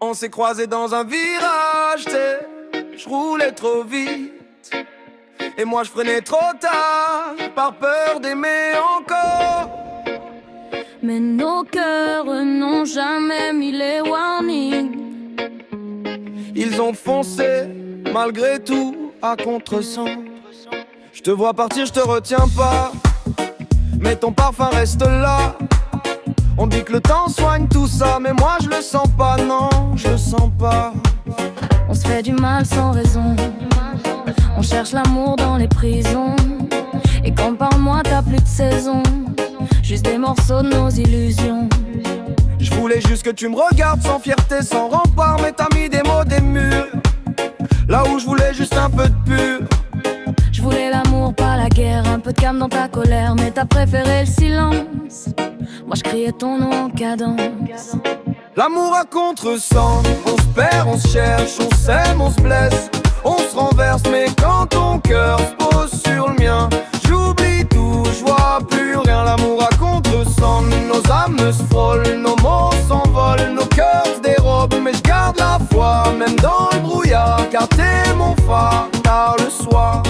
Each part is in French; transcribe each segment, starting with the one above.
On s'est croisés dans un virage, je roulais trop vite. Et moi je freinais trop tard, par peur d'aimer encore. Mais nos cœurs n'ont jamais mis les warnings. Ils ont foncé, malgré tout, à contre-sens. Je te vois partir, je te retiens pas, mais ton parfum reste là. On dit que le temps soigne tout ça, mais moi je le sens pas, non, je le sens pas. On se fait du mal sans raison, on cherche l'amour dans les prisons. Et quand par moi t'as plus de saison, juste des morceaux de nos illusions. Je voulais juste que tu me regardes sans fierté, sans rempart, mais t'as mis des mots, des murs. Là où je voulais juste un peu de pur. Je voulais l'amour, pas la guerre, un peu de calme dans ta colère, mais t'as préféré le silence. Moi je criais ton nom en cadence. L'amour à contre-sens, on se perd, on se cherche, on s'aime, on se blesse, on se renverse, mais quand ton cœur se pose sur le mien, j'oublie tout, je vois plus rien. L'amour à contre-sens, nos âmes se frôlent, nos mots s'envolent, nos cœurs se dérobent, mais je garde la foi, même dans le brouillard, car t'es mon phare, tard le soir.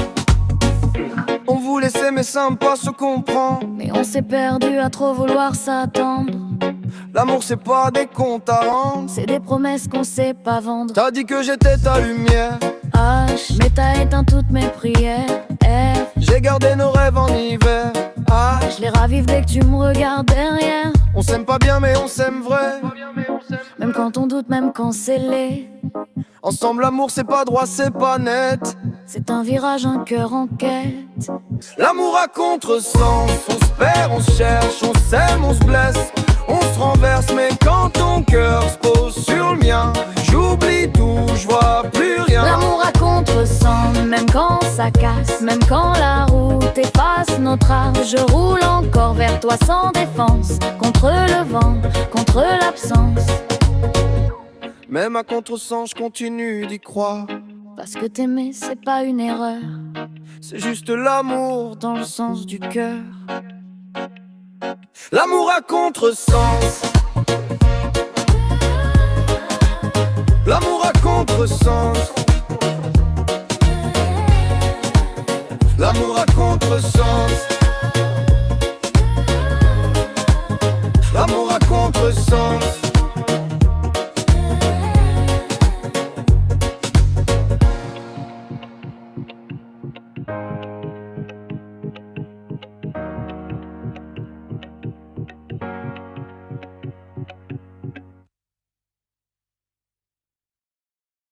On voulait s'aimer sans pas se comprendre, mais on s'est perdu à trop vouloir s'attendre. L'amour c'est pas des comptes à rendre, c'est des promesses qu'on sait pas vendre. T'as dit que j'étais ta lumière, H, mais t'as éteint toutes mes prières. F, j'ai gardé nos rêves en hiver. H, je les ravive dès que tu me regardes derrière. on s'aime pas bien mais on s'aime vrai. Même quand on doute, même quand c'est laid. Ensemble l'amour c'est pas droit, c'est pas net. C'est un virage, un cœur en quête. L'amour à contre-sens, on se perd, on se cherche, on s'aime, on se blesse, on se renverse, mais quand ton cœur se pose sur le mien, j'oublie tout, je vois plus rien. L'amour à contre-sens, même quand ça casse, même quand la route efface notre art. Je roule encore vers toi sans défense, contre le vent, contre l'absence. Même à contre-sens, je continue d'y croire. Parce que t'aimer, c'est pas une erreur, c'est juste l'amour dans le sens du cœur. L'amour à contre-sens. L'amour à contre-sens.